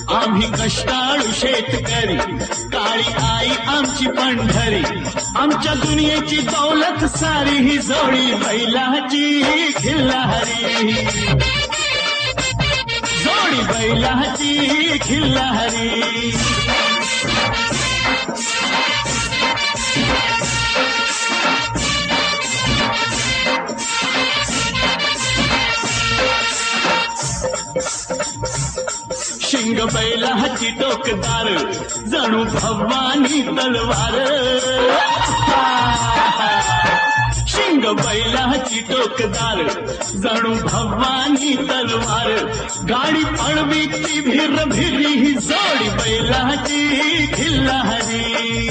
आम्ही कष्टाळू शेतकरी, काळी आई आमची पंढरी, आमच्या दुनियेची दौलत सारी ही जोडी बैलाची खिल्लारी, जोडी बैलाची खिल्लारी. शिंग बैलाची टोकदार, जणू भवानी तलवार. शिंग बैलाची टोकदार, जणू भवानी तलवार. गाडी पळवीची भिर भिरी ही जोडी बैलाची खिल्लारी.